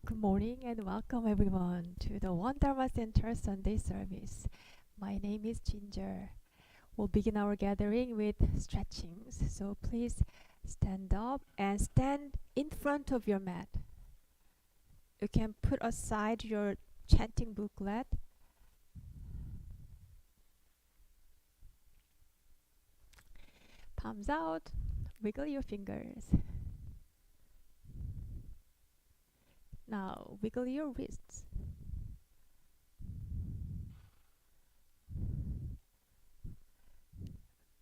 Good morning and welcome everyone to the One Dharma Center Sunday service. My name is Ginger. We'll begin our gathering with stretchings. So please stand up and stand in front of your mat. You can put aside your chanting booklet. Palms out, wiggle your fingers. Now wiggle your wrists.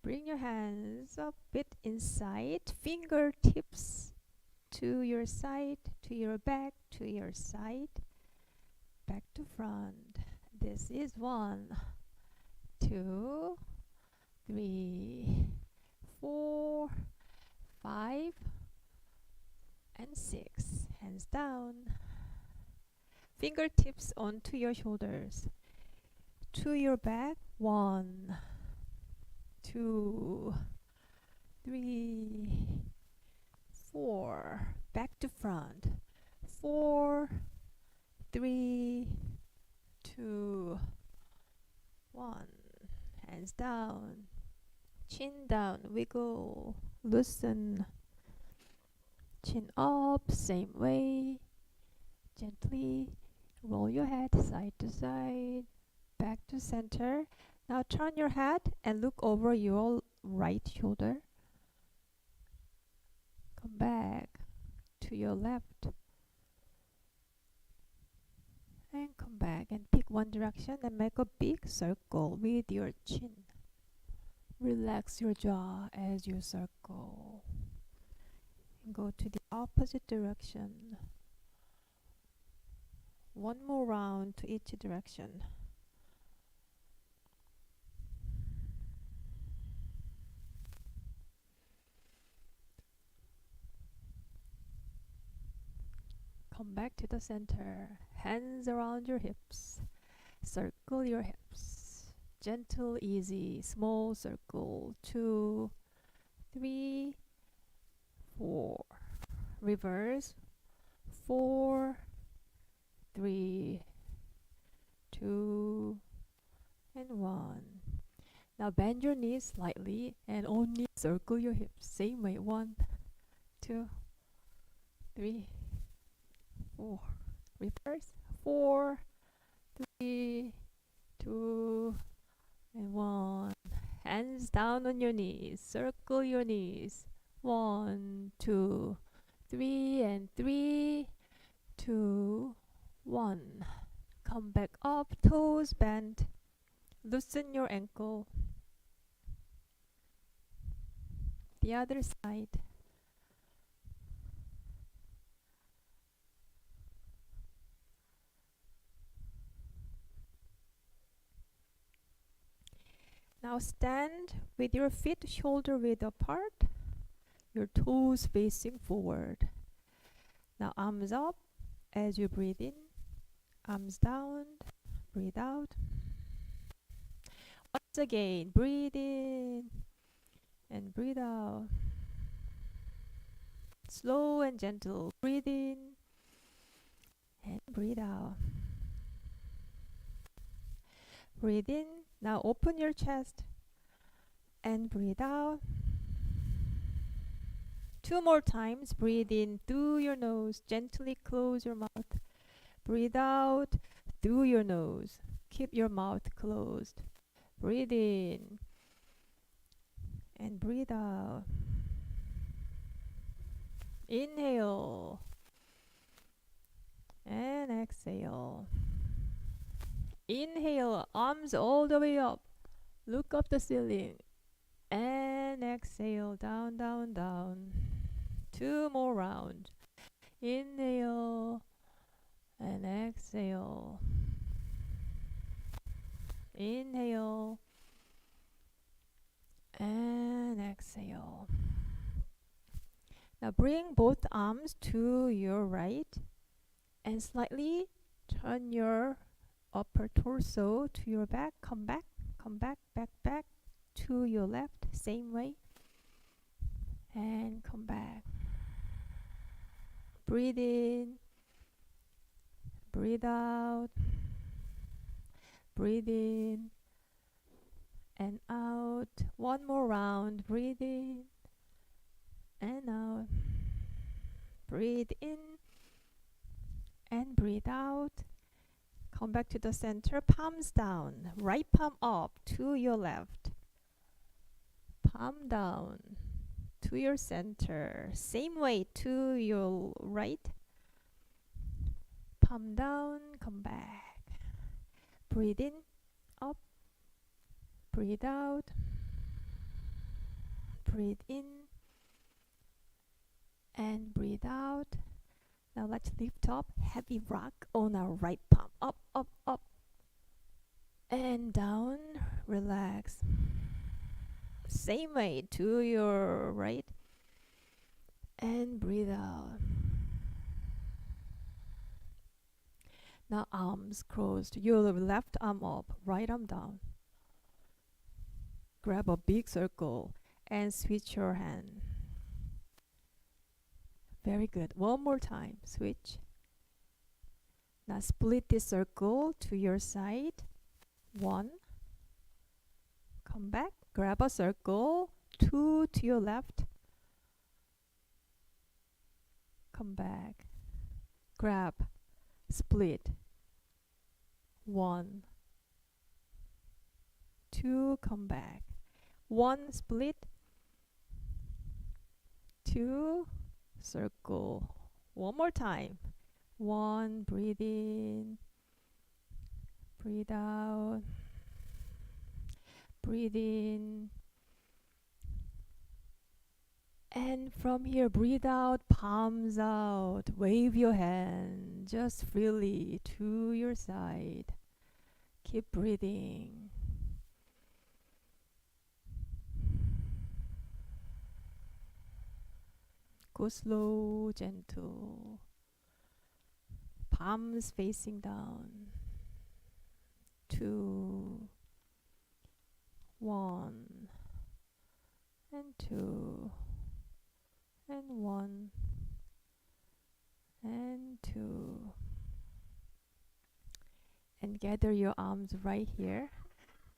Bring your hands a bit inside, fingertips to your side, to your back, to your side, back to front. This is 1, 2, 3, 4, 5, and 6. Hands down. Fingertips onto your shoulders. To your back. 1, 2, 3, 4. Back to front. 4, 3, 2, 1. Hands down. Chin down. Wiggle. Loosen. Chin up. Same way. Gently roll your head side to side. Back to center. Now turn your head and look over your right shoulder. Come back to your left. And come back and pick one direction and make a big circle with your chin. Relax your jaw as you circle. And go to the opposite direction. One more round to each direction. Come back to the center. Hands around your hips. Circle your hips. Gentle, easy, small circle. 2, 3, 4. Reverse. 4, 3, 2, and 1. Now bend your knees slightly and only circle your hips. Same way. 1, 2, 3, 4. Reverse. 4, 3, 2, and 1. Hands down on your knees. Circle your knees. 1, 2, 3, and 3, 2, 1. Come back up. Toes bent. Loosen your ankle. The other side. Now stand with your feet shoulder width apart, your toes facing forward. Now arms up as you breathe in, arms down, breathe out. Once again, breathe in and breathe out. Slow and gentle, breathe in and breathe out. Breathe in. Now open your chest and breathe out. 2 more times. Breathe in through your nose. Gently close your mouth. Breathe out through your nose. Keep your mouth closed. Breathe in and breathe out. Inhale and exhale. Inhale, arms all the way up. Look up the ceiling. And exhale, down, down, down. 2 more rounds. Inhale and exhale. Inhale and exhale. Now bring both arms to your right and slightly turn your upper torso to your back. Come back, back to your left. Same way. And come back. Breathe in breathe out, breathe in and out. One more round, breathe in and out, breathe in and breathe out. Come back to the center, palms down, right palm up to your left, palm down to your center, same way to your right, palm down, come back, breathe in, up, breathe out, breathe in and breathe out. Now let's lift up, heavy rock on our right palm, up, up, up and down, relax. Same way to your right and breathe out. Now arms crossed, your left arm up, right arm down. Grab a big circle and switch your hand. Very good. One more time. Switch. Now split this circle to your side. One. Come back. Grab a circle. Two to your left. Come back. Grab. Split. One. Two. Come back. One. Split. Two. Circle. One more time. One, breathe in, breathe out, breathe in, and from here breathe out, palms out, wave your hand just freely to your side. Keep breathing. Go slow, gentle. Palms facing down. 2, 1, and 2, and 1, and 2. And gather your arms right here.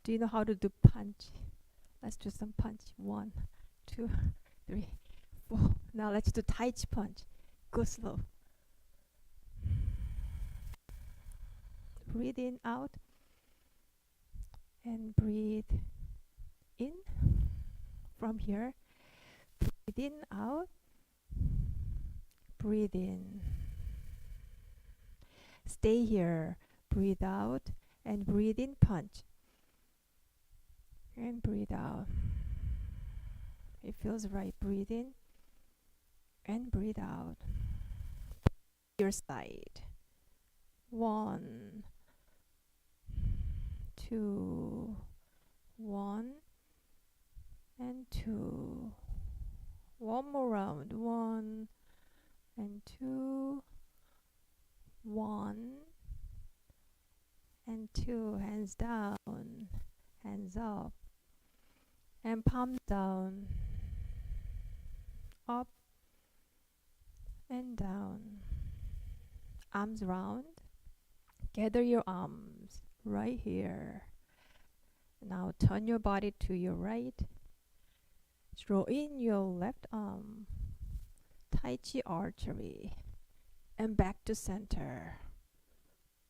Do you know how to do punch? Let's do some punch. 1, 2, 3, 4. Now let's do Tai Chi punch. Go slow. Breathe in, out, and breathe in. From here, breathe in, out, breathe in. Stay here. Breathe out and breathe in, punch. And breathe out. It feels right. Breathe in and breathe out. Your side. 1, 2, 1, and 2. One more round. 1 and 2, 1 and 2. Hands down, hands up, and palms down, up and down. Arms round. Gather your arms right here. Now turn your body to your right. Draw in your left arm. Tai Chi archery. And back to center.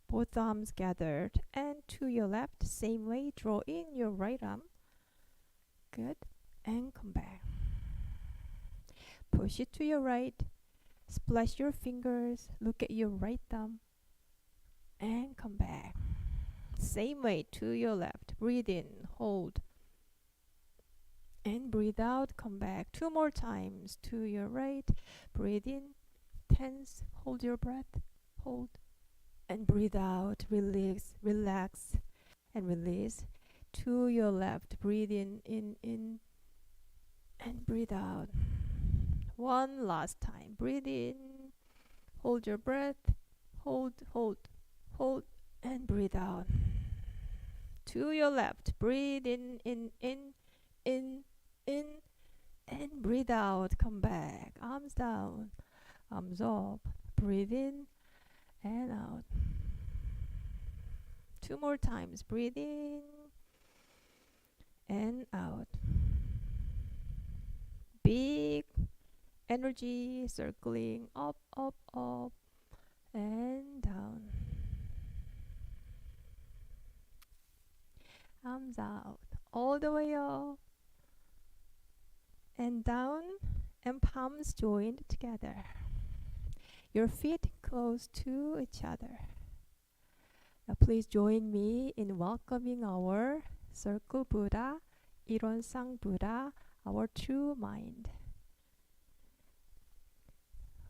Both arms gathered and to your left. Same way. Draw in your right arm. Good. And come back. Push it to your right. Splash your fingers. Look at your right thumb. And come back. Same way to your left. Breathe in, hold, and breathe out. Come back 2 more times to your right. Breathe in, tense, hold your breath, hold, and breathe out. Release, relax, and release. To your left. Breathe in, and breathe out. One last time. Breathe in, hold your breath, hold, hold, hold, and breathe out. To your left. Breathe in, and breathe out. Come back. Arms down, arms up. Breathe in and out. 2 more times. Breathe in and out. Big energy circling up, up, up, and down. Arms out. All the way up and down, and palms joined together. Your feet close to each other. Now please join me in welcoming our Circle Buddha, Ilonsang Buddha, our true mind.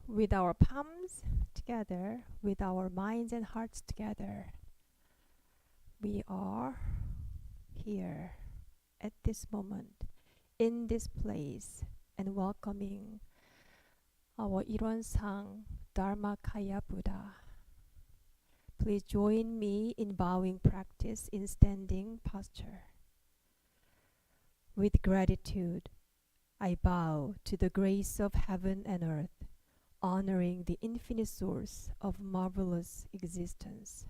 With our palms together, with our minds and hearts together, we are here at this moment, in this place, and welcoming our Ilonsang Dharmakaya Buddha. Please join me in bowing practice in standing posture. With gratitude, I bow to the grace of heaven and earth, honoring the infinite source of marvelous existence.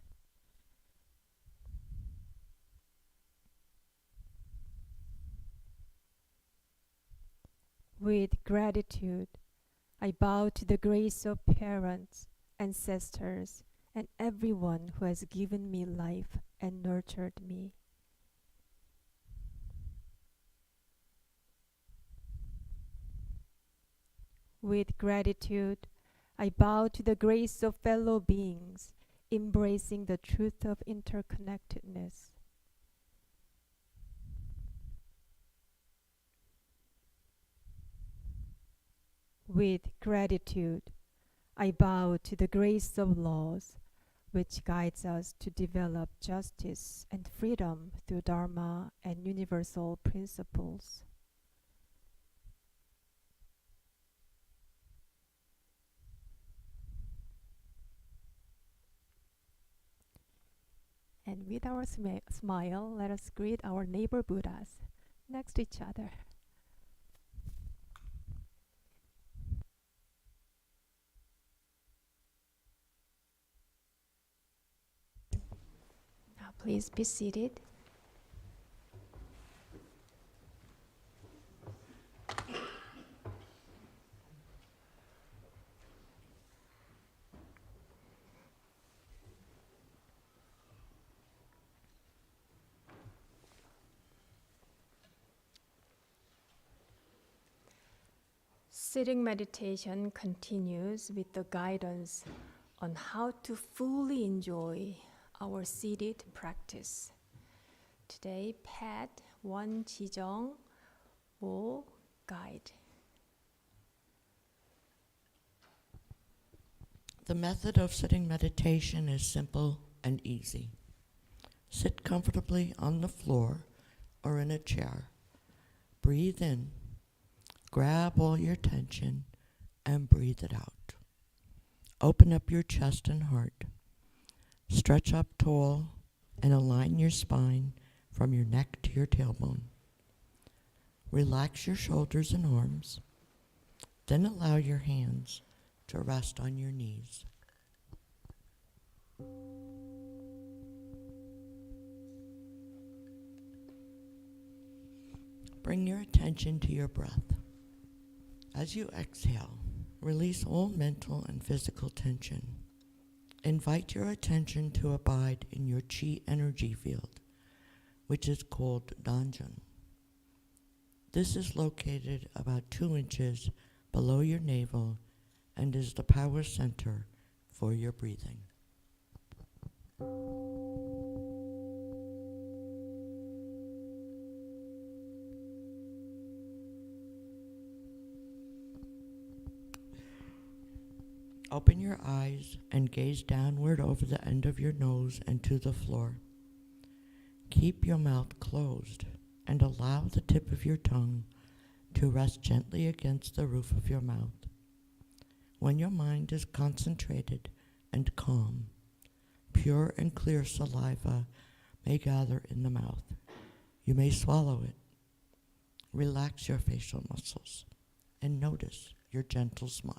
With gratitude, I bow to the grace of parents, ancestors, and everyone who has given me life and nurtured me. With gratitude, I bow to the grace of fellow beings, embracing the truth of interconnectedness. With gratitude, I bow to the grace of laws, which guides us to develop justice and freedom through Dharma and universal principles. And with our smile, let us greet our neighbor Buddhas next to each other. Now please be seated. Sitting meditation continues with the guidance on how to fully enjoy our seated practice. Today, Pat Won Jijong will guide. The method of sitting meditation is simple and easy. Sit comfortably on the floor or in a chair. Breathe in. Grab all your tension and breathe it out. Open up your chest and heart. Stretch up tall and align your spine from your neck to your tailbone. Relax your shoulders and arms. Then allow your hands to rest on your knees. Bring your attention to your breath. As you exhale, release all mental and physical tension. Invite your attention to abide in your chi energy field, which is called Danjun. This is located about 2 inches below your navel and is the power center for your breathing. Open your eyes and gaze downward over the end of your nose and to the floor. Keep your mouth closed and allow the tip of your tongue to rest gently against the roof of your mouth. When your mind is concentrated and calm, pure and clear saliva may gather in the mouth. You may swallow it. Relax your facial muscles and notice your gentle smile.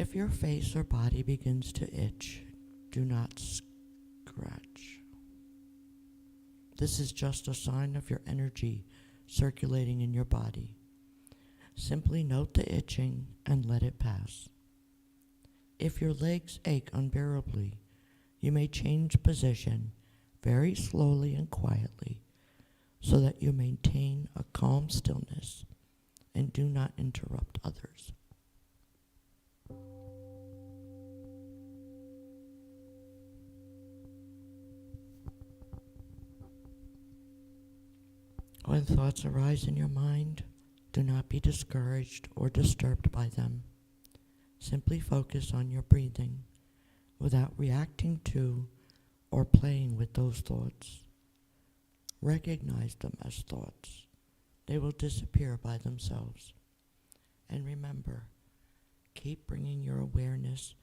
If your face or body begins to itch, do not scratch. This is just a sign of your energy circulating in your body. Simply note the itching and let it pass. If your legs ache unbearably, you may change position very slowly and quietly so that you maintain a calm stillness and do not interrupt others. When thoughts arise in your mind, do not be discouraged or disturbed by them. Simply focus on your breathing without reacting to or playing with those thoughts. Recognize them as thoughts. They will disappear by themselves. And remember, keep bringing your awareness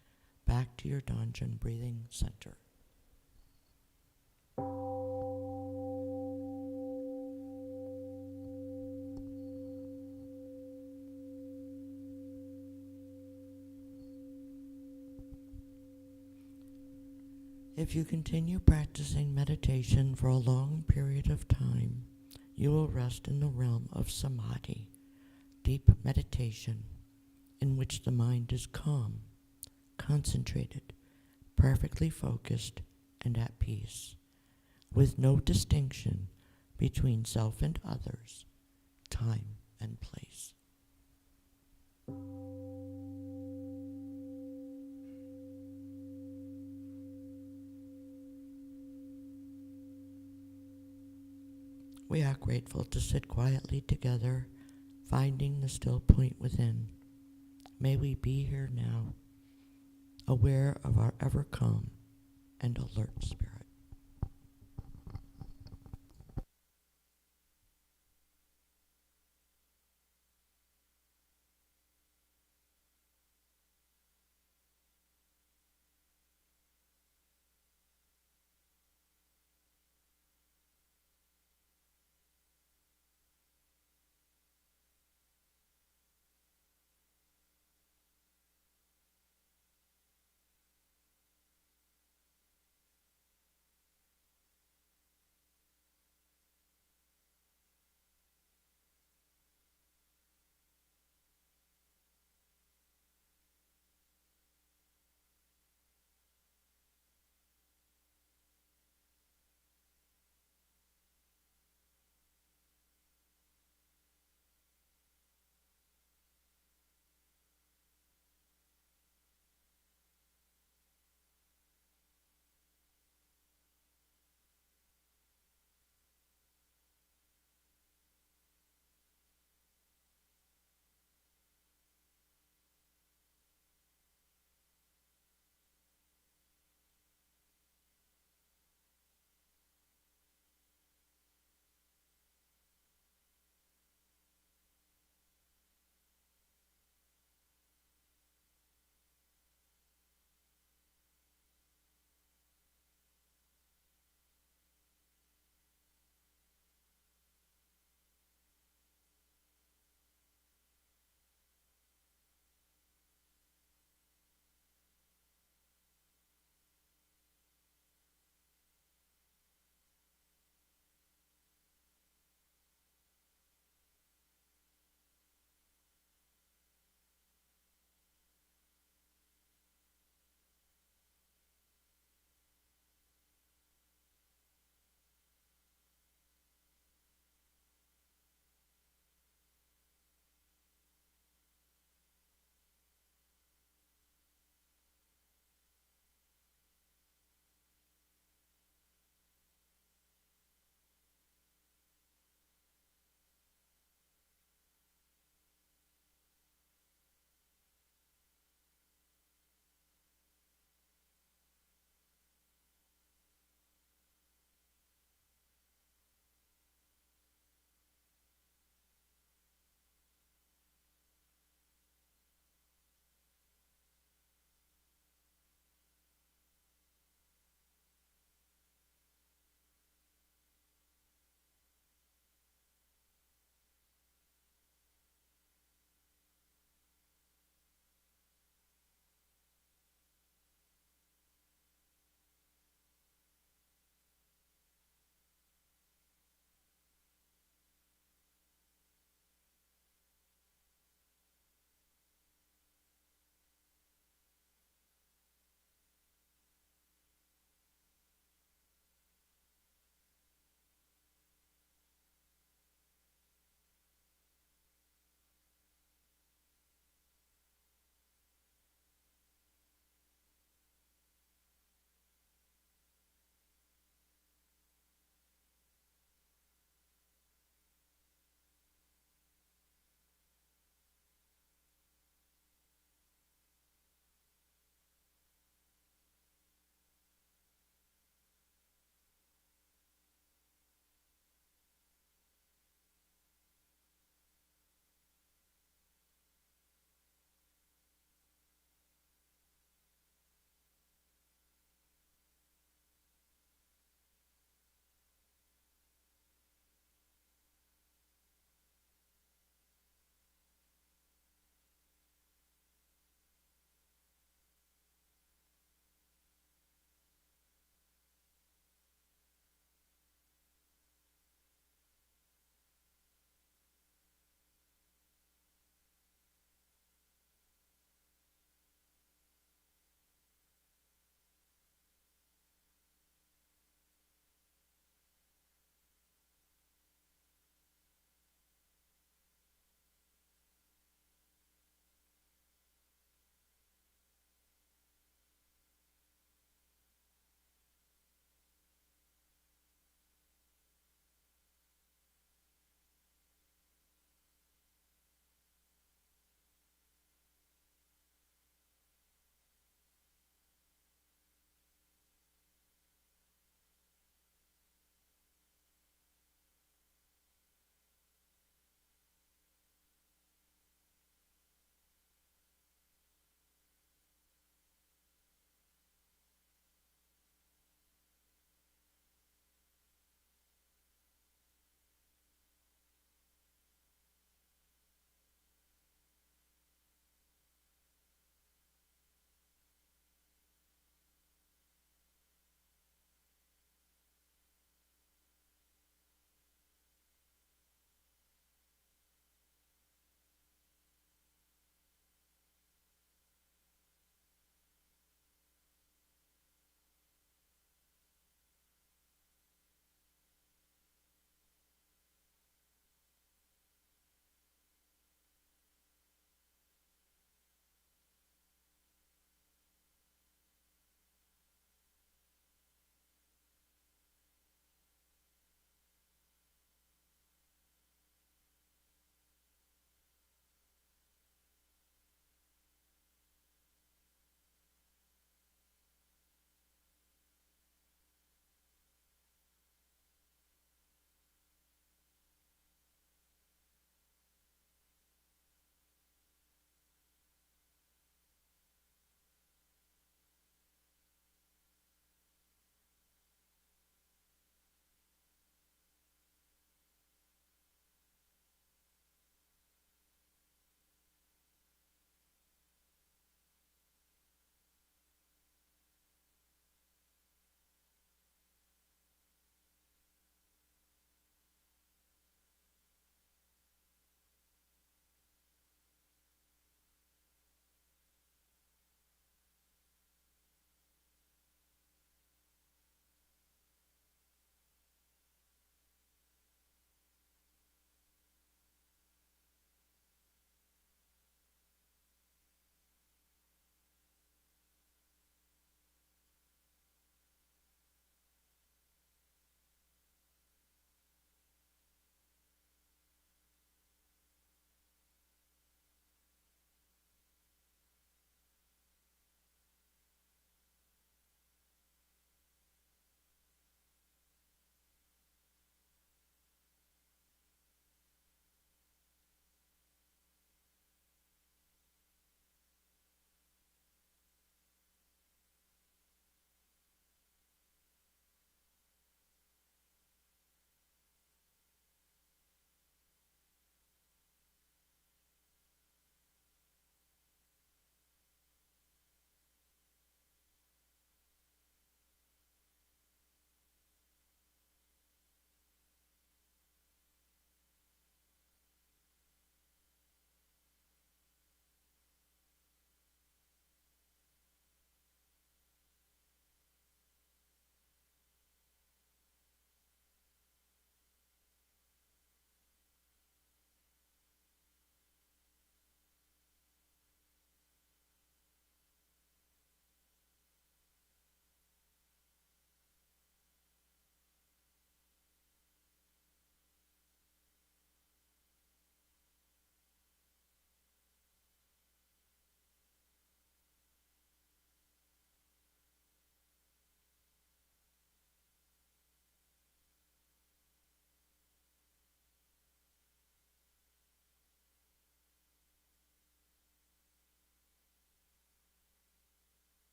back to your Danjun breathing center. If you continue practicing meditation for a long period of time, you will rest in the realm of samadhi, deep meditation, in which the mind is calm, concentrated, perfectly focused, and at peace, with no distinction between self and others, time and place. We are grateful to sit quietly together, finding the still point within. May we be here now, aware of our ever calm and alert spirit.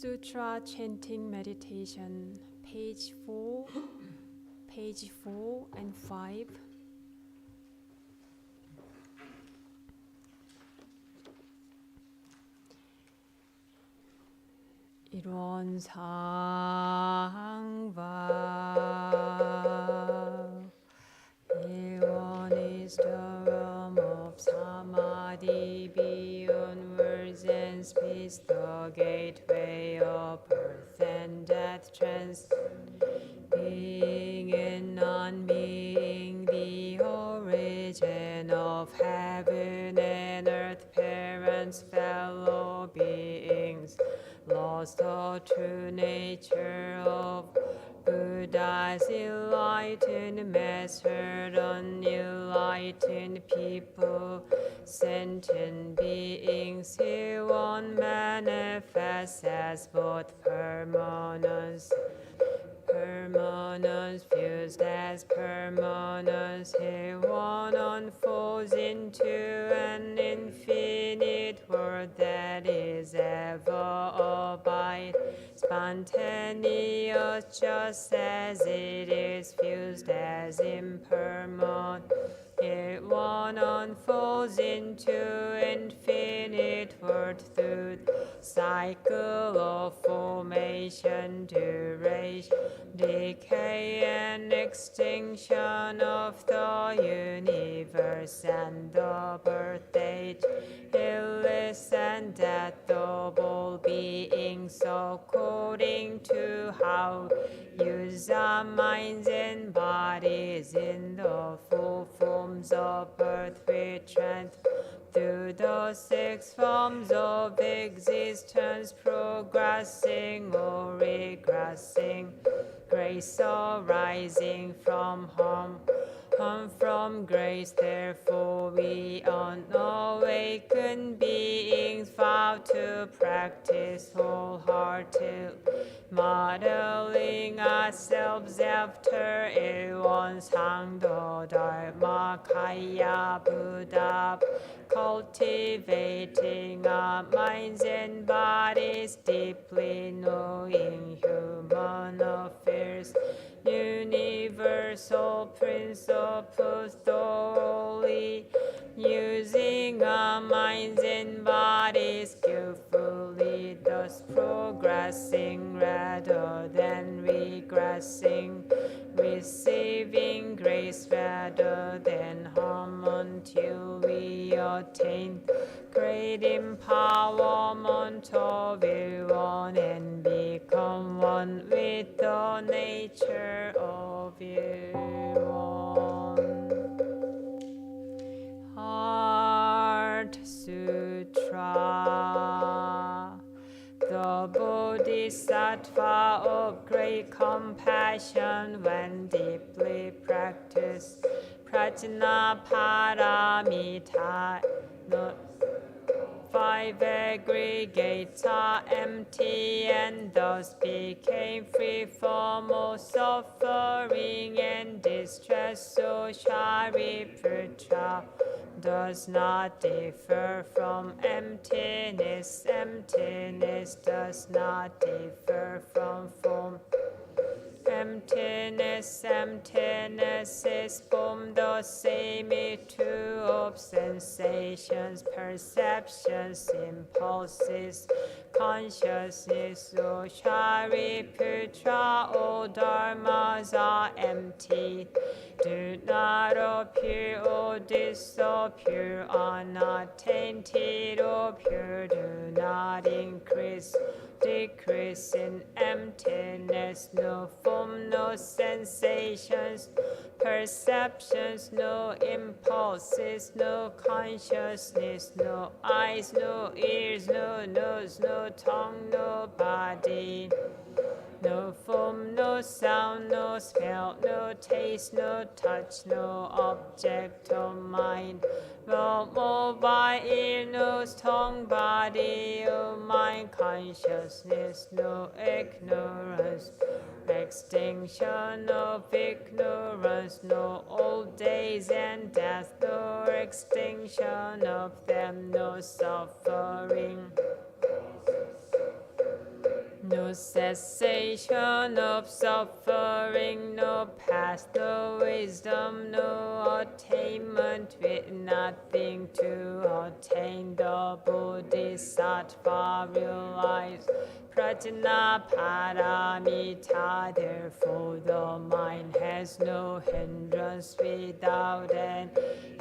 Sutra Chanting Meditation, page 4, page 4 and 5. 일원상바 일원 is the realm of samadhi, beyond words and speech, the gateway of birth and death, being and non-being, the origin of heaven and earth, parents, fellow beings, lost the true nature of Buddha's enlightened master, unenlightened people, sentient beings, here one manifests as both permanence, fused as permanence, here one unfolds into an infinite world that is ever abide, spontaneous just as it is, fused as impermanent. It one unfolds into infinite world through cycle of formation, duration, decay and extinction of the universe, and the birth, age, illness and death of all beings, according to how use our minds and bodies in the full forms of birth, retransform through the six forms of existence, progressing or regressing, grace arising from harm from grace. Therefore we unawakened beings vow to practice wholehearted, modeling ourselves after Ilwon-Sangdo Dharmakaya Buddha, cultivating our minds and bodies, deeply knowing human affairs, universal principles thoroughly, using our minds and bodies skillfully, thus progressing rather than regressing, receiving grace rather than harm, until we attain great empowerment of Ilwon and become one with the nature of Ilwon. Heart Sutra. The Bodhisattva of great compassion, when deeply practiced, Prajnaparamita, the five aggregates are empty, and thus became free from all suffering and distress. So Shariputra does not differ from emptiness. Emptiness does not differ from form. Emptiness is form, the same two of sensations, perceptions, impulses, consciousness. O Shariputra, all dharmas are empty, do not appear or disappear, are not tainted or pure, do not increase, decrease in emptiness. No form, no sensations, perceptions, no impulses, no consciousness, no eyes, no ears, no nose, no tongue, no body. No form, no sound, no smell, no taste, no touch, no object of mind. No mobile ear, nose, tongue, body, or mind, consciousness, no ignorance. Extinction of ignorance, no old days and death, no extinction of them, no suffering. No cessation of suffering, no path, no wisdom, no attainment, with nothing to attain. The Bodhisattva realized Prajna Paramita. Therefore, the mind has no hindrance. Without an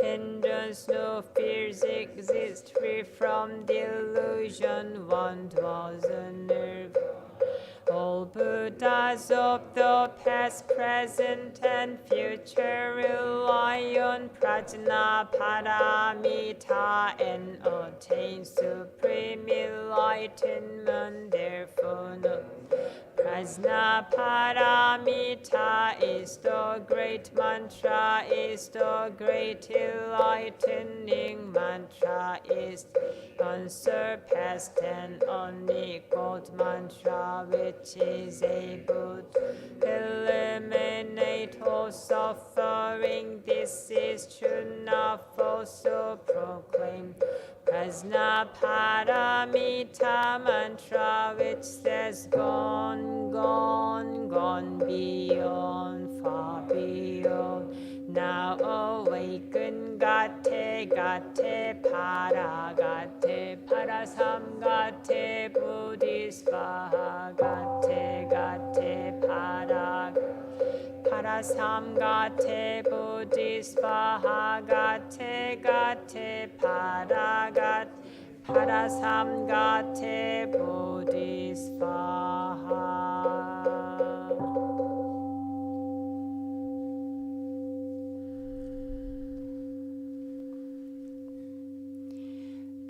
hindrance, no fears exist. Free from delusion, one dwells in nirvana. All Buddhas of the past, present, and future rely on Prajna Paramita and attain supreme enlightenment. Therefore, no Prajna Paramita is the great mantra, is the great enlightening mantra, is unsurpassed and unequaled mantra, which is able to eliminate all suffering. This is true, not false, so proclaim. Prajna Paramita mantra, which says gone, gone, gone beyond, far beyond. Now awaken, gate, gate, para, samgate, bodhisvaha, gate, para. Parasamgate bodhisvaha, gate, paragat, parasamgate bodhisvaha.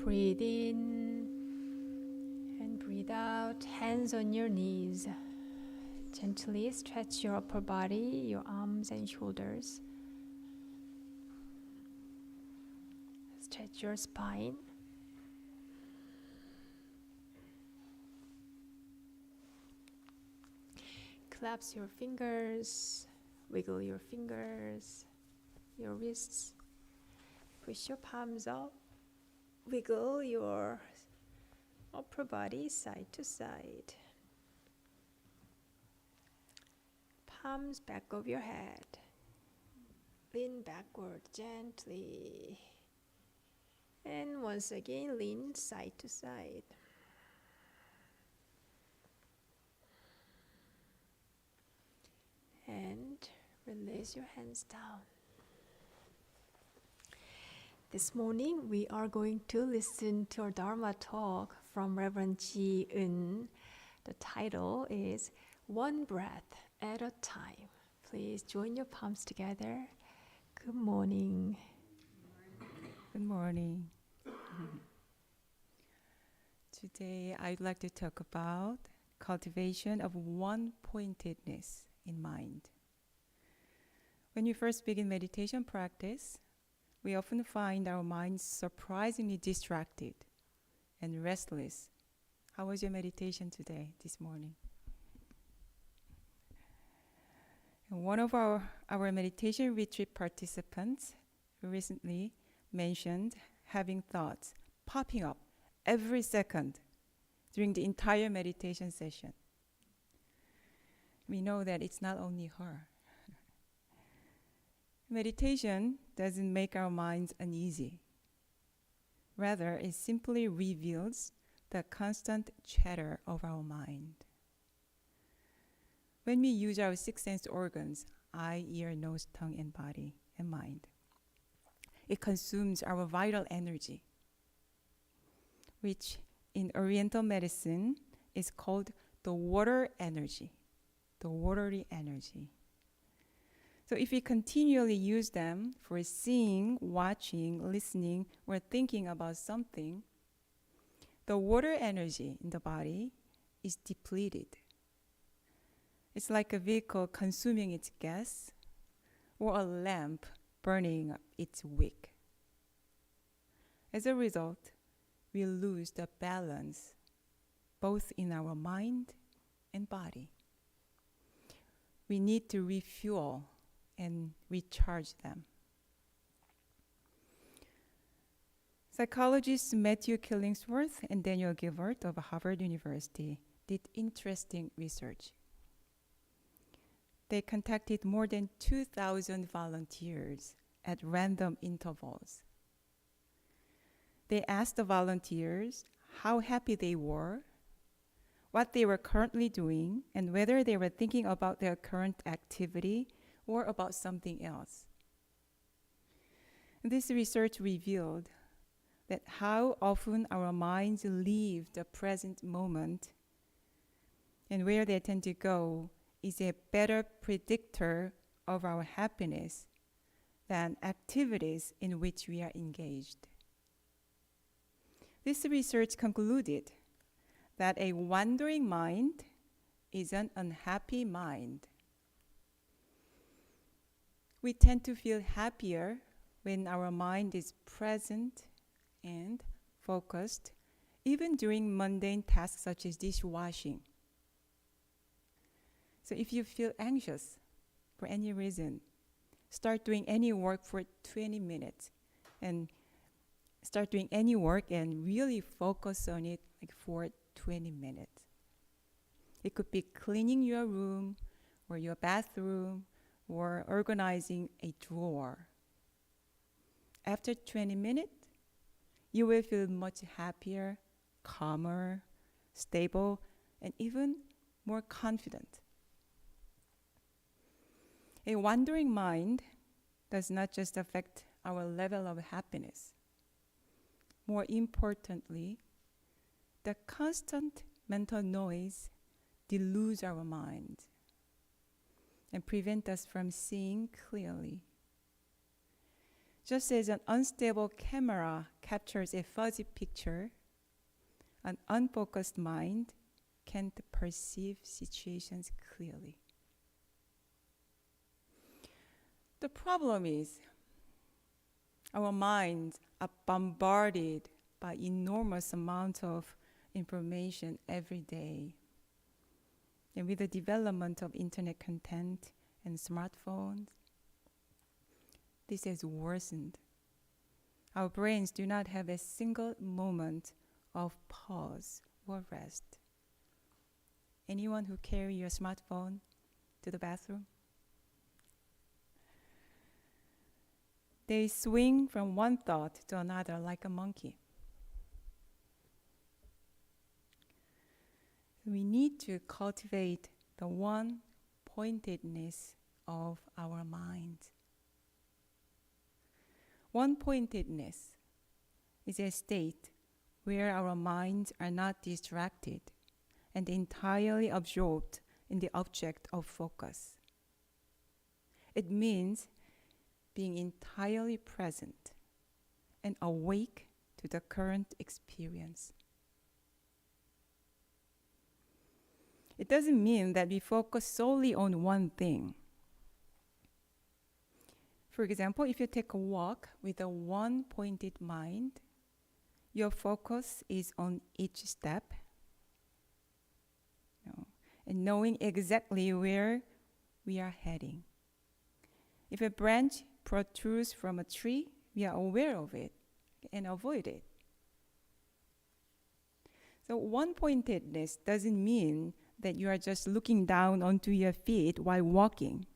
Breathe in and breathe out, hands on your knees. Gently stretch your upper body, your arms and shoulders. Stretch your spine. Clasp your fingers, wiggle your fingers, your wrists. Push your palms up, wiggle your upper body side to side. Palms back of your head. Lean backward gently. And once again, lean side to side. And release your hands down. This morning, we are going to listen to a Dharma talk from Reverend Jieun. The title is One Breath at a Time. Please join your palms together. Good morning. Good morning. Today I'd like to talk about cultivation of one-pointedness in mind. When we first begin meditation practice, we often find our minds surprisingly distracted and restless. How was your meditation today, this morning? And one of our meditation retreat participants recently mentioned having thoughts popping up every second during the entire meditation session. We know that it's not only her. Meditation doesn't make our minds uneasy. Rather, it simply reveals the constant chatter of our mind. When we use our six sense organs, eye, ear, nose, tongue, and body, and mind, it consumes our vital energy, which in Oriental medicine is called the water energy, the watery energy. So if we continually use them for seeing, watching, listening, or thinking about something, the water energy in the body is depleted. It's like a vehicle consuming its gas or a lamp burning up its wick. As a result, we lose the balance both in our mind and body. We need to refuel and recharge them. Psychologists Matthew Killingsworth and Daniel Gilbert of Harvard University did interesting research. They contacted more than 2,000 volunteers at random intervals. They asked the volunteers how happy they were, what they were currently doing, and whether they were thinking about their current activity or about something else. This research revealed that how often our minds leave the present moment and where they tend to go is a better predictor of our happiness than activities in which we are engaged. This research concluded that a wandering mind is an unhappy mind. We tend to feel happier when our mind is present and focused, even during mundane tasks such as dishwashing. So if you feel anxious for any reason, start doing any work for 20 minutes and start doing any work and really focus on it for 20 minutes. It could be cleaning your room or your bathroom or organizing a drawer. After 20 minutes, you will feel much happier, calmer, stable, and even more confident. A wandering mind does not just affect our level of happiness. More importantly, the constant mental noise deludes our mind and prevent us from seeing clearly. Just as an unstable camera captures a fuzzy picture, an unfocused mind can't perceive situations clearly. The problem is our minds are bombarded by enormous amounts of information every day. And with the development of internet content and smartphones, this has worsened. Our brains do not have a single moment of pause or rest. Anyone who carry your smartphone to the bathroom? They swing from one thought to another like a monkey. We need to cultivate the one-pointedness of our mind. One-pointedness is a state where our minds are not distracted and entirely absorbed in the object of focus. It means being entirely present and awake to the current experience. It doesn't mean that we focus solely on one thing. For example, if you take a walk with a one-pointed mind, your focus is on each step, and knowing exactly where we are heading. If a branch protrudes from a tree, we are aware of it and avoid it. So one-pointedness doesn't mean that you are just looking down onto your feet while walking.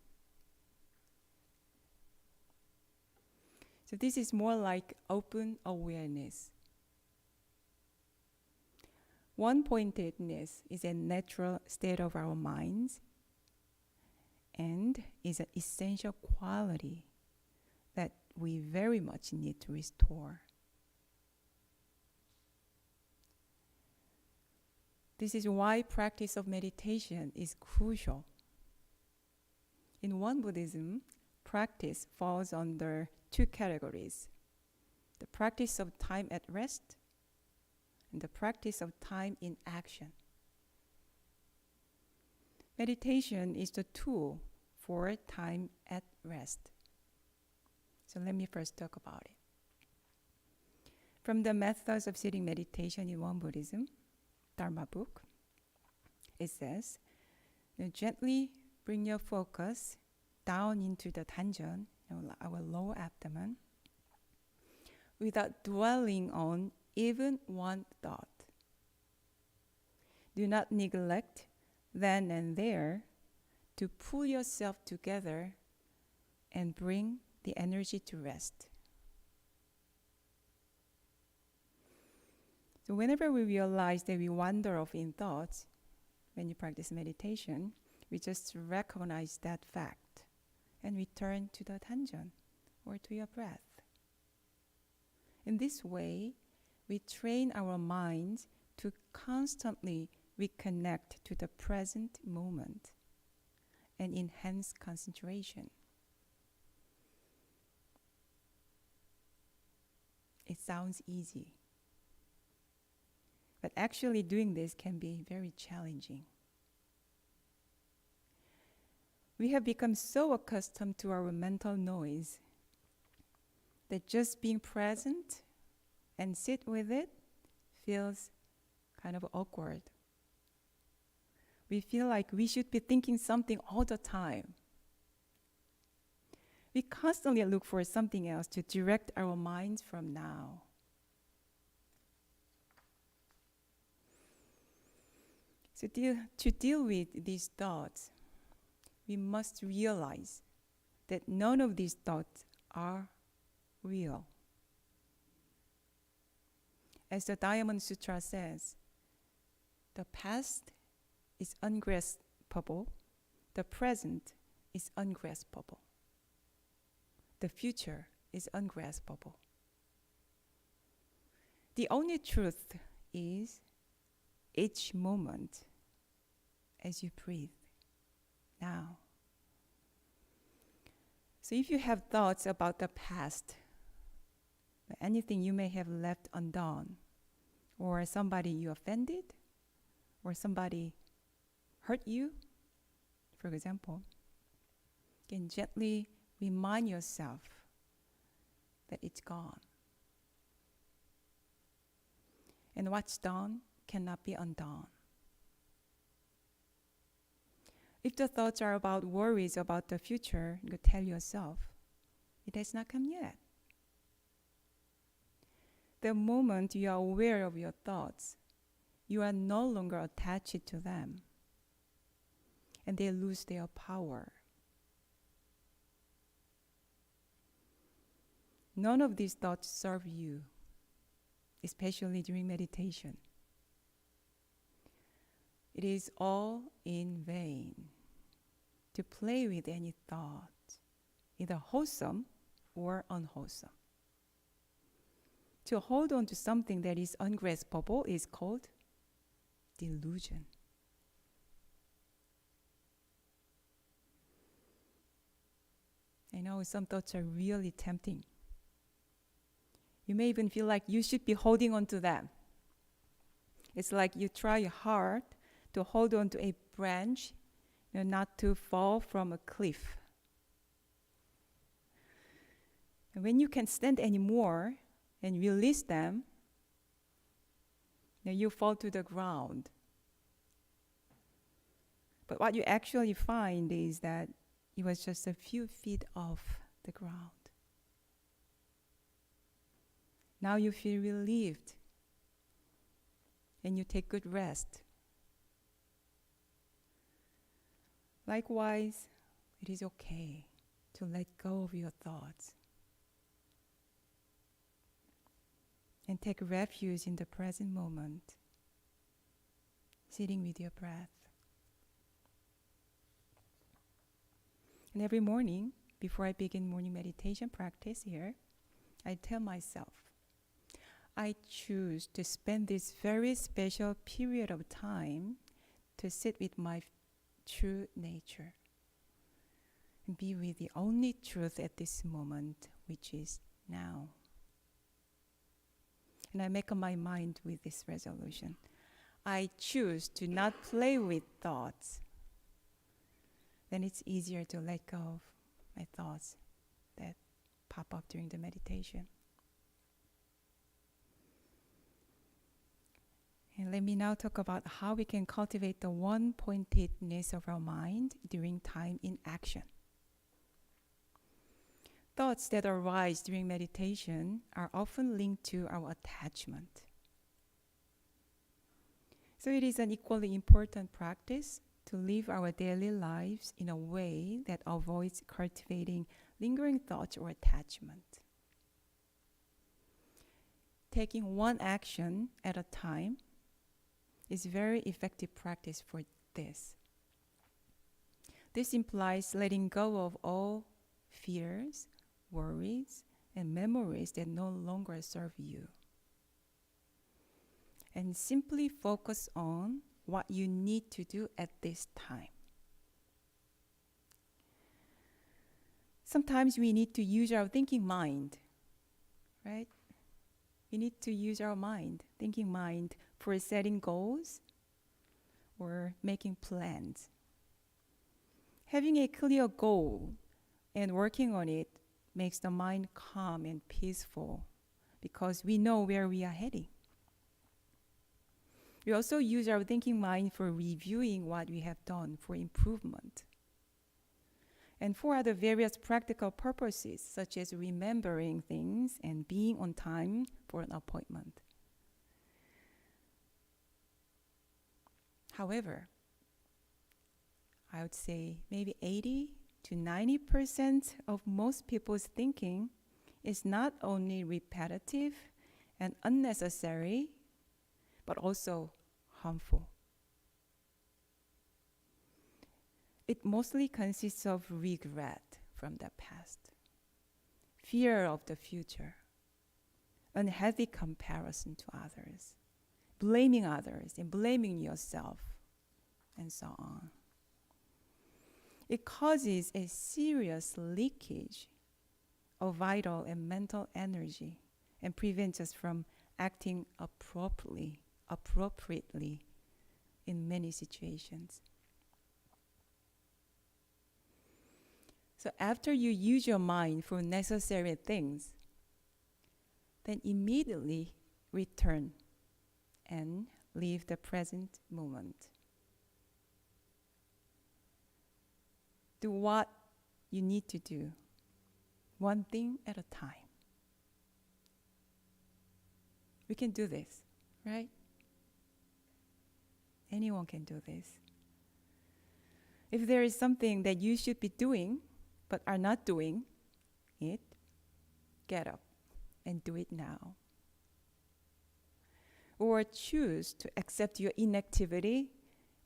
So this is more like open awareness. One-pointedness is a natural state of our minds and is an essential quality that we very much need to restore. This is why practice of meditation is crucial. In Won Buddhism, practice falls under two categories: the practice of time at rest and the practice of time in action. Meditation is the tool for time at rest. So let me first talk about it. From the methods of sitting meditation in Won Buddhism, Dharma book, it says, gently bring your focus down into the danjeon, our lower abdomen, without dwelling on even one thought. Do not neglect then and there to pull yourself together and bring the energy to rest. So whenever we realize that we wander off in thoughts, when you practice meditation, we just recognize that fact and return to the attention or to your breath. In this way, we train our minds to constantly reconnect to the present moment and enhance concentration. It sounds easy, but actually doing this can be very challenging. We have become so accustomed to our mental noise that just being present and sit with it feels kind of awkward. We feel like we should be thinking something all the time. We constantly look for something else to direct our minds from now. So to deal with these thoughts, we must realize that none of these thoughts are real. As the Diamond Sutra says, the past is ungraspable, the present is ungraspable, the future is ungraspable. The only truth is each moment as you breathe now. So if you have thoughts about the past, anything you may have left undone, or somebody you offended, or somebody hurt you, for example, you can gently remind yourself that it's gone. And what's done cannot be undone. If the thoughts are about worries about the future, you tell yourself, it has not come yet. The moment you are aware of your thoughts, you are no longer attached to them, and they lose their power. None of these thoughts serve you, especially during meditation. It is all in vain to play with any thought, either wholesome or unwholesome. To hold on to something that is ungraspable is called delusion. I know some thoughts are really tempting. You may even feel like you should be holding on to them. It's like you try hard to hold on to a branch, not to fall from a cliff. And when you can't stand anymore and release them, you fall to the ground. But what you actually find is that it was just a few feet off the ground. Now you feel relieved and you take good rest. Likewise, it is okay to let go of your thoughts and take refuge in the present moment, sitting with your breath. And every morning, before I begin morning meditation practice here, I tell myself, I choose to spend this very special period of time to sit with my true nature and be with the only truth at this moment, which is now. And I make up my mind with this resolution. I choose to not play with thoughts. Then it's easier to let go of my thoughts that pop up during the meditation. And let me now talk about how we can cultivate the one-pointedness of our mind during time in action. Thoughts that arise during meditation are often linked to our attachment. So it is an equally important practice to live our daily lives in a way that avoids cultivating lingering thoughts or attachment. Taking one action at a time is very effective practice for this. This implies letting go of all fears, worries, and memories that no longer serve you. And simply focus on what you need to do at this time. Sometimes we need to use our thinking mind, right? We need to use our mind, thinking mind, for setting goals or making plans. Having a clear goal and working on it makes the mind calm and peaceful because we know where we are heading. We also use our thinking mind for reviewing what we have done for improvement. And for other various practical purposes, such as remembering things and being on time for an appointment. However, I would say maybe 80 to 90% of most people's thinking is not only repetitive and unnecessary, but also harmful. It mostly consists of regret from the past, fear of the future, unhealthy comparison to others, blaming others and blaming yourself, and so on. It causes a serious leakage of vital and mental energy and prevents us from acting appropriately in many situations. So after you use your mind for necessary things, then immediately return and live the present moment. Do what you need to do, one thing at a time. We can do this, right? Anyone can do this. If there is something that you should be doing but are not doing it, get up and do it now. Or choose to accept your inactivity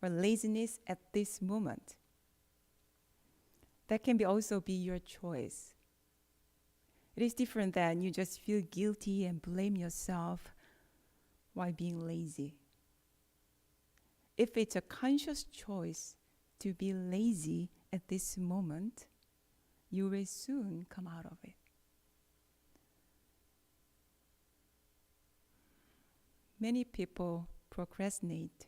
or laziness at this moment. That can also be your choice. It is different than you just feel guilty and blame yourself while being lazy. If it's a conscious choice to be lazy at this moment, you will soon come out of it. Many people procrastinate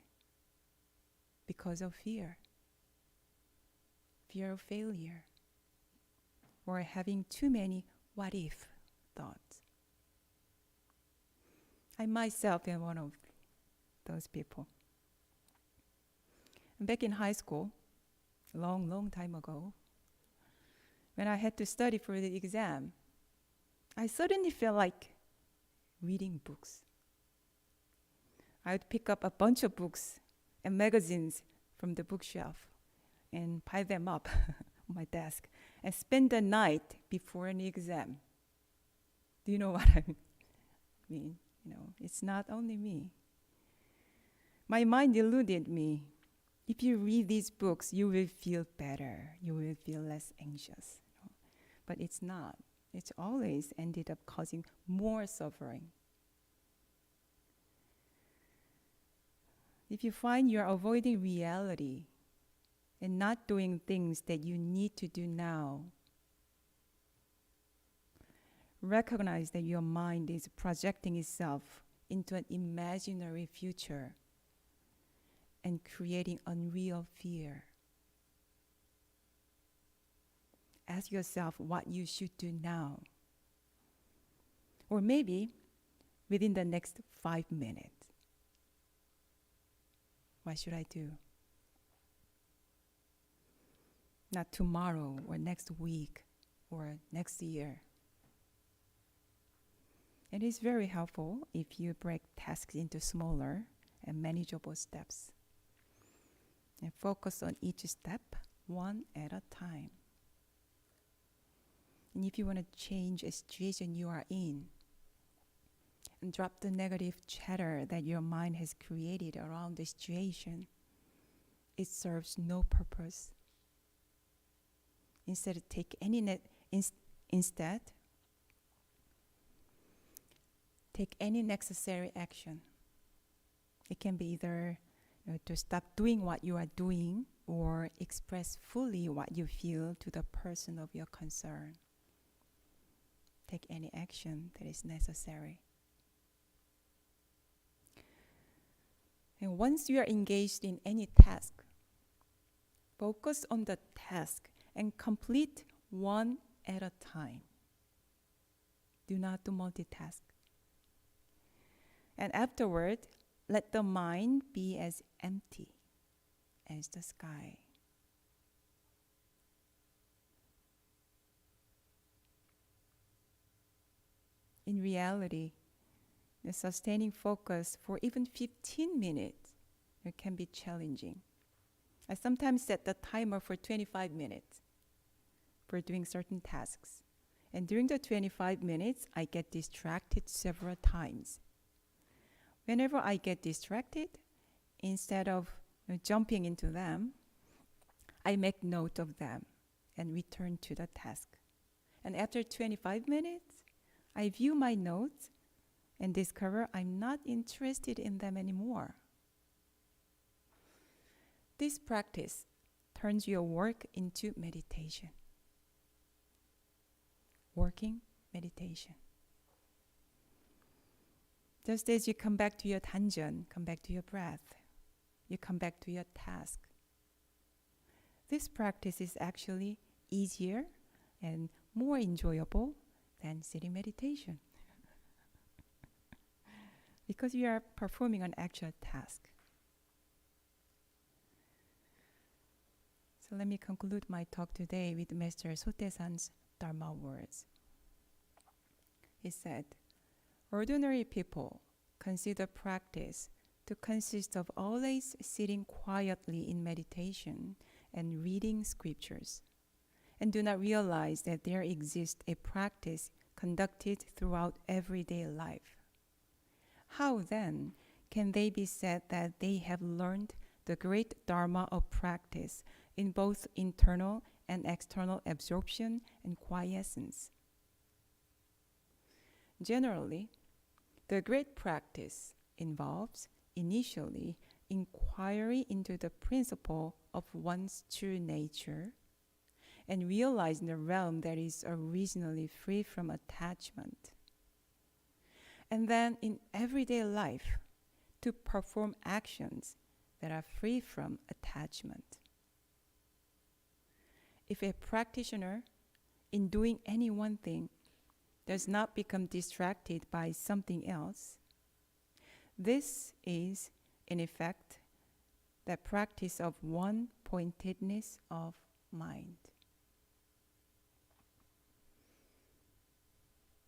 because of fear of failure, or having too many what if thoughts. I myself am one of those people. Back in high school, a long time ago, when I had to study for the exam, I suddenly felt like reading books. I would pick up a bunch of books and magazines from the bookshelf and pile them up on my desk and spend the night before an exam. Do you know what I mean? It's not only me. My mind eluded me. If you read these books, you will feel better. You will feel less anxious. But it's not. It's always ended up causing more suffering. If you find you're avoiding reality and not doing things that you need to do now, recognize that your mind is projecting itself into an imaginary future and creating unreal fear. Ask yourself what you should do now. Or maybe within the next 5 minutes. What should I do? Not tomorrow or next week or next year. It is very helpful if you break tasks into smaller and manageable steps. And focus on each step one at a time. And if you want to change a situation you are in, and drop the negative chatter that your mind has created around the situation, it serves no purpose. Instead, take any necessary action. It can be either to stop doing what you are doing or express fully what you feel to the person of your concern. Take any action that is necessary. And once you are engaged in any task, focus on the task and complete one at a time. Do not do multitask. And afterward, let the mind be as empty as the sky. In reality, the sustaining focus for even 15 minutes can be challenging. I sometimes set the timer for 25 minutes for doing certain tasks. And during the 25 minutes, I get distracted several times. Whenever I get distracted, instead of jumping into them, I make note of them and return to the task. And after 25 minutes, I view my notes and discover I'm not interested in them anymore. This practice turns your work into meditation. Working meditation. Just as you come back to your danjeon, come back to your breath, you come back to your task. This practice is actually easier and more enjoyable than sitting meditation. Because you are performing an actual task. So let me conclude my talk today with Master Sotaesan's Dharma words. He said, ordinary people consider practice to consist of always sitting quietly in meditation and reading scriptures, and do not realize that there exists a practice conducted throughout everyday life. How then can they be said that they have learned the great Dharma of practice in both internal and external absorption and quiescence? Generally, the great practice involves initially inquiry into the principle of one's true nature and realizing the realm that is originally free from attachment. And then in everyday life, to perform actions that are free from attachment. If a practitioner, in doing any one thing, does not become distracted by something else, this is, in effect, the practice of one-pointedness of mind.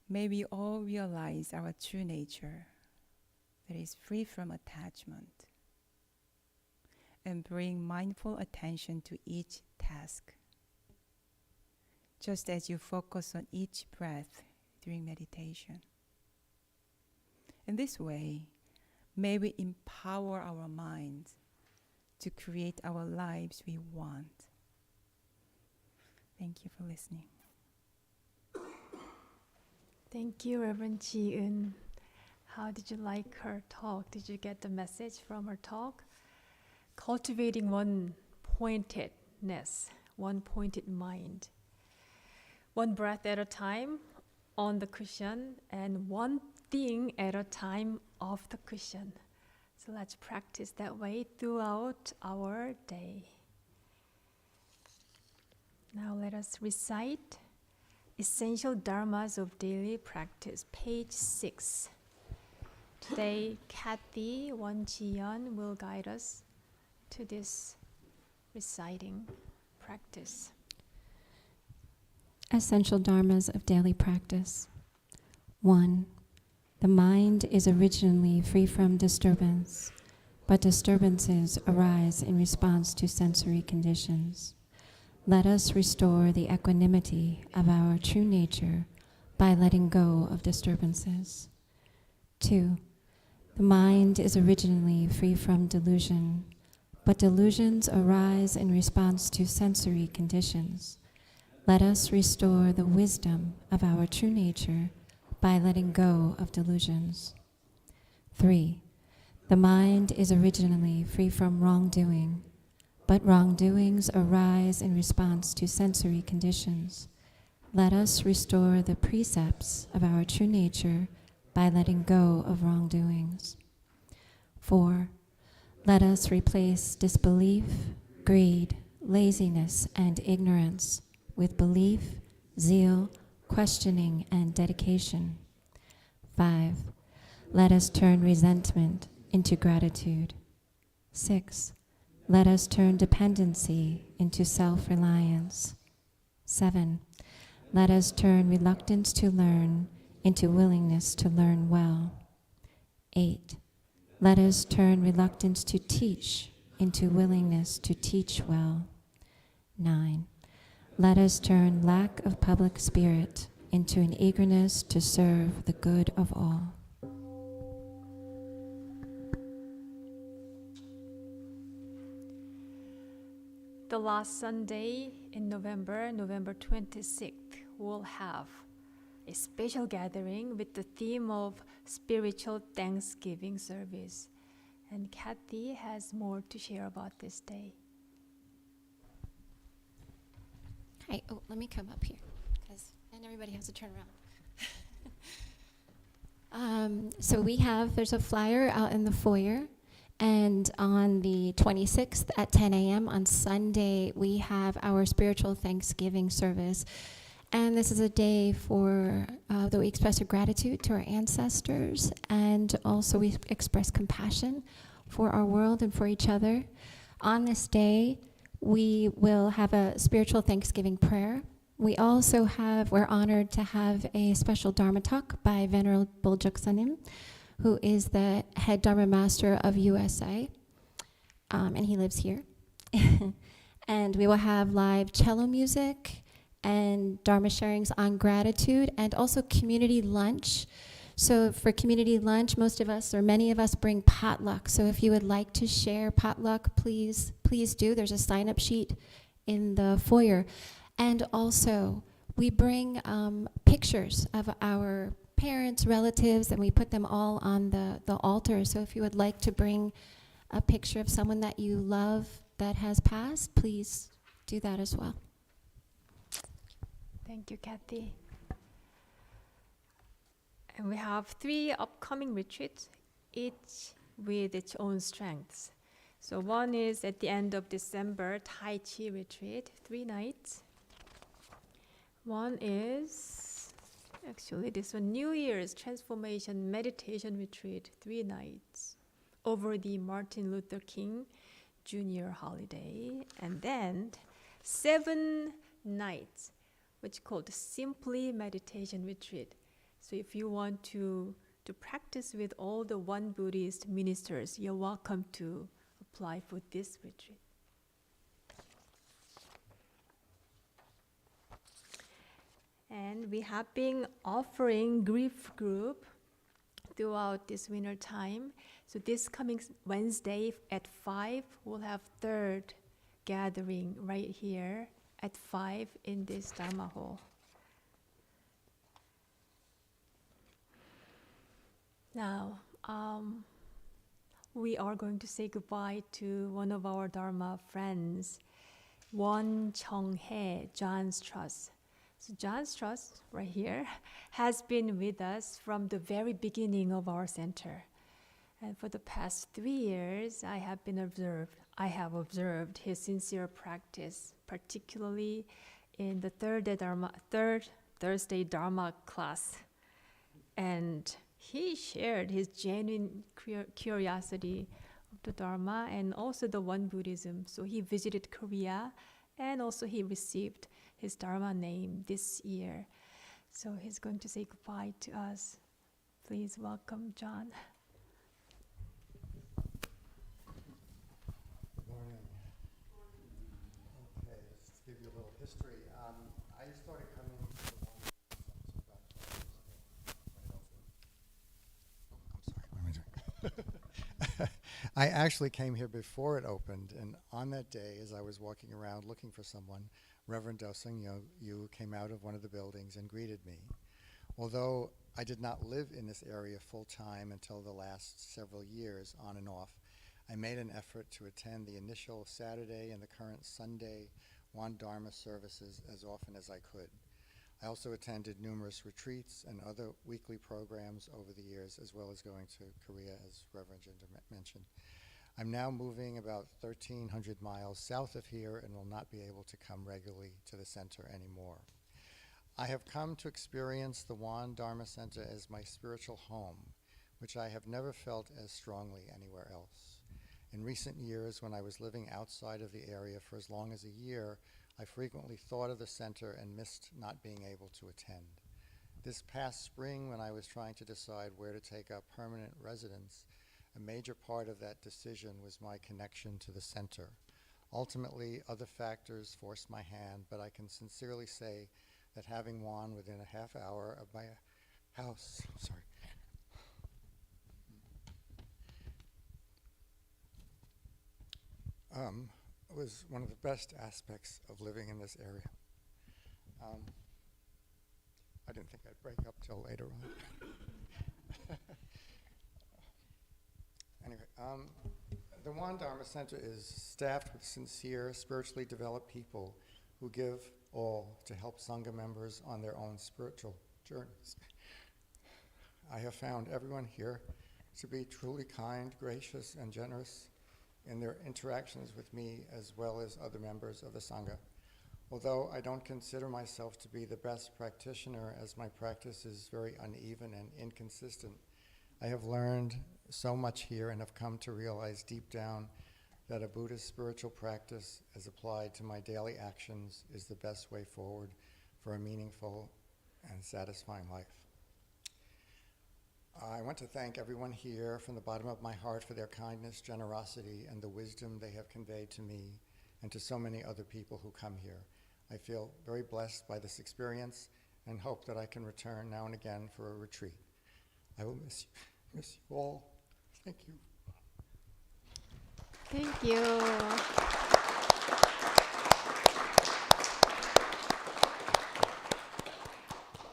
May we all realize our true nature that is free from attachment and bring mindful attention to each task, just as you focus on each breath during meditation. In this way, may we empower our minds to create our lives we want. Thank you for listening. Thank you, Reverend Jieun. How did you like her talk? Did you get the message from her talk? Cultivating one-pointedness, one-pointed mind. One breath at a time on the cushion and one thing at a time off the cushion. So let's practice that way throughout our day. Now let us recite Essential Dharmas of Daily Practice, page 6. Today, Kathy Jieun will guide us to this reciting practice. Essential Dharmas of Daily Practice. 1. The mind is originally free from disturbance. but disturbances arise in response to sensory conditions. Let us restore the equanimity of our true nature by letting go of disturbances. 2. The mind is originally free from delusion, but delusions arise in response to sensory conditions. Let us restore the wisdom of our true nature by letting go of delusions. 3. The mind is originally free from wrongdoing, but wrongdoings arise in response to sensory conditions. Let us restore the precepts of our true nature by letting go of wrongdoings. 4. Let us replace disbelief, greed, laziness, and ignorance with belief, zeal, questioning, and dedication. 5. Let us turn resentment into gratitude. 6. Let us turn dependency into self-reliance. 7. Let us turn reluctance to learn into willingness to learn well. 8. Let us turn reluctance to teach into willingness to teach well. 9. Let us turn lack of public spirit into an eagerness to serve the good of all. The last Sunday in November, November 26th, we'll have a special gathering with the theme of spiritual Thanksgiving service. And Kathy has more to share about this day. Hi, let me come up here, because then everybody has to turn around. So there's a flyer out in the foyer, and on the 26th at 10 a.m. on Sunday, we have our spiritual Thanksgiving service. And this is a day that we express our gratitude to our ancestors, and also we express compassion for our world and for each other. On this day, we will have a spiritual Thanksgiving prayer. We're honored to have a special Dharma talk by Venerable Juksanim, who is the head Dharma master of USA, and he lives here. And we will have live cello music and Dharma sharings on gratitude, and also community lunch. So for community lunch, many of us bring potluck. So if you would like to share potluck, please do. There's a sign-up sheet in the foyer. And also, we bring pictures of our parents, relatives, and we put them all on the altar. So if you would like to bring a picture of someone that you love that has passed, please do that as well. Thank you, Kathy. And we have 3 upcoming retreats, each with its own strengths. So one is at the end of December, Tai Chi retreat, 3 nights. One is, actually this one, New Year's Transformation Meditation Retreat, 3 nights, over the Martin Luther King Jr. holiday. And then 7 nights, which is called Simply Meditation Retreat. So if you want to practice with all the One Buddhist ministers, you're welcome to apply for this retreat. And we have been offering grief group throughout this winter time. So this coming Wednesday at 5, we'll have 3rd gathering right here at 5 in this Dharma hall. Now, we are going to say goodbye to one of our Dharma friends, Won Chung-hae, John's Trust. So John's Trust, right here, has been with us from the very beginning of our center. And for the past 3 years, I have observed his sincere practice, particularly in the third Thursday Dharma class. And he shared his genuine curiosity of the Dharma and also the One Buddhism. So he visited Korea, and also he received his Dharma name this year. So he's going to say goodbye to us. Please welcome John. I actually came here before it opened, and on that day, as I was walking around looking for someone, Reverend Dosung Yu came out of one of the buildings and greeted me. Although I did not live in this area full time until the last several years, on and off, I made an effort to attend the initial Saturday and the current Sunday Wan Dharma services as often as I could. I also attended numerous retreats and other weekly programs over the years, as well as going to Korea, as Reverend Jinder mentioned. I'm now moving about 1,300 miles south of here and will not be able to come regularly to the center anymore. I have come to experience the Wan Dharma Center as my spiritual home, which I have never felt as strongly anywhere else. In recent years, when I was living outside of the area for as long as a year, I frequently thought of the center and missed not being able to attend. This past spring, when I was trying to decide where to take up permanent residence, a major part of that decision was my connection to the center. Ultimately, other factors forced my hand, but I can sincerely say that having Wan within a half hour of my house, was one of the best aspects of living in this area. I didn't think I'd break up till later on. Anyway, the Wan Dharma Center is staffed with sincere, spiritually developed people who give all to help Sangha members on their own spiritual journeys. I have found everyone here to be truly kind, gracious, and generous in their interactions with me as well as other members of the Sangha. Although I don't consider myself to be the best practitioner, as my practice is very uneven and inconsistent, I have learned so much here and have come to realize deep down that a Buddhist spiritual practice, as applied to my daily actions, is the best way forward for a meaningful and satisfying life. I want to thank everyone here from the bottom of my heart for their kindness, generosity, and the wisdom they have conveyed to me and to so many other people who come here. I feel very blessed by this experience and hope that I can return now and again for a retreat. I will miss you all. Thank you. Thank you.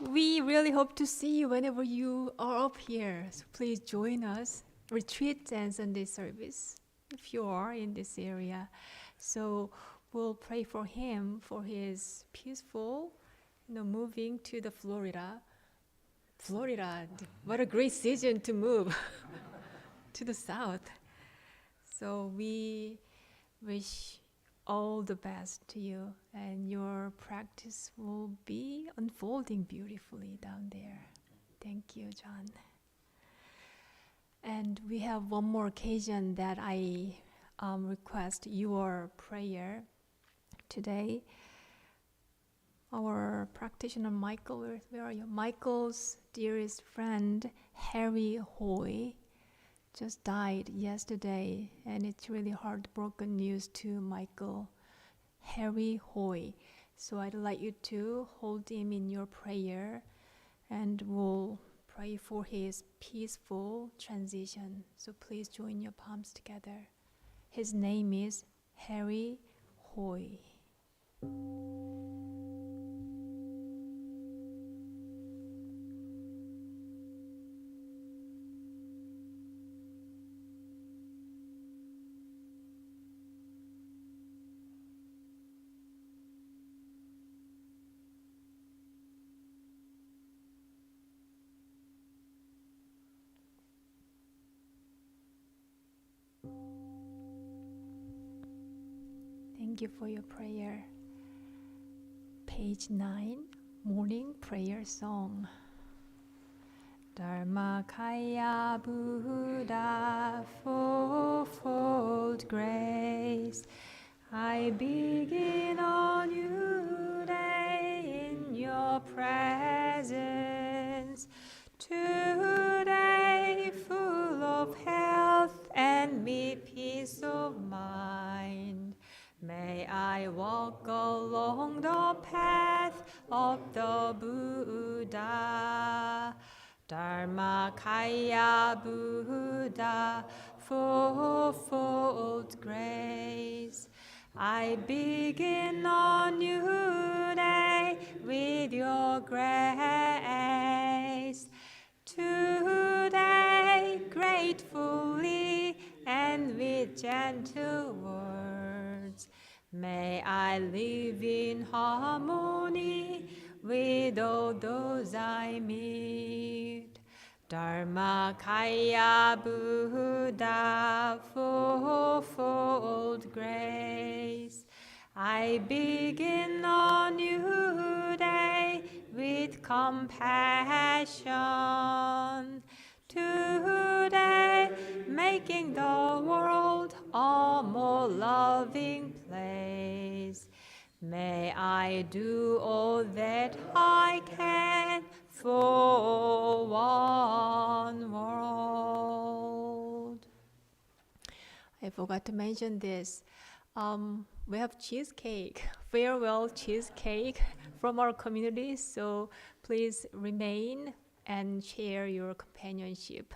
We really hope to see you whenever you are up here. So please join us, retreat and Sunday service, if you are in this area. So we'll pray for him for his peaceful, moving to the Florida. Florida, what a great season to move to the south. So we wish all the best to you, and your practice will be unfolding beautifully down there. Thank you, John. And we have one more occasion that I request your prayer today. Our practitioner Michael, where are you? Michael's dearest friend, Harry Hoy, just died yesterday, and it's really heartbroken news to Michael. Harry Hoy. So I'd like you to hold him in your prayer, and we'll pray for his peaceful transition. So please join your palms together. His name is Harry Hoy. Thank you for your prayer. Page 9, Morning Prayer Song. Dharmakaya Buddha, fourfold grace, I begin a new day in your presence. Today full of health and me peace of mind. May I walk along the path of the Buddha. Dharmakaya Buddha, fourfold grace. I begin a new day with your grace. Today, gratefully and with gentle words, may I live in harmony with all those I meet. Dharmakaya Buddha, fourfold grace. I begin a new day with compassion. Today, making the world a more loving place. May I do all that I can for one world. I forgot to mention this. We have cheesecake, farewell cheesecake from our community. So please remain and share your companionship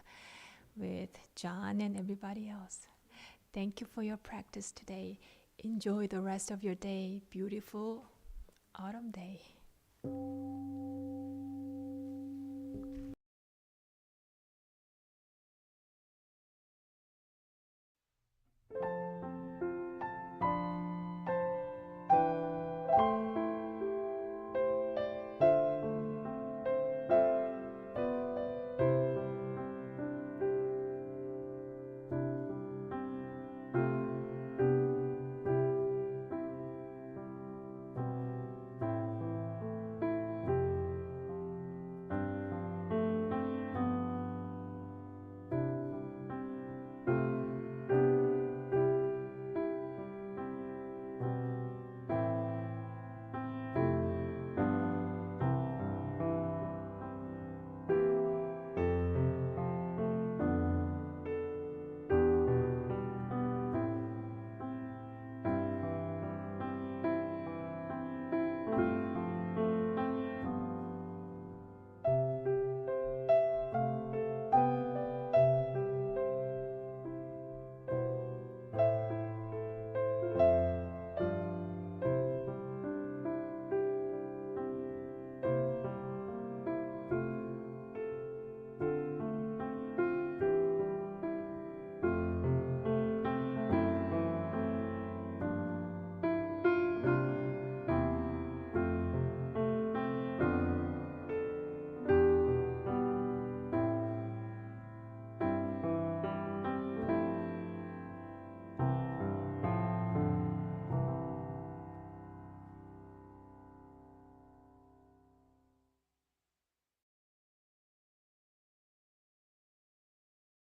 with John and everybody else. Thank you for your practice today. Enjoy the rest of your day. Beautiful autumn day.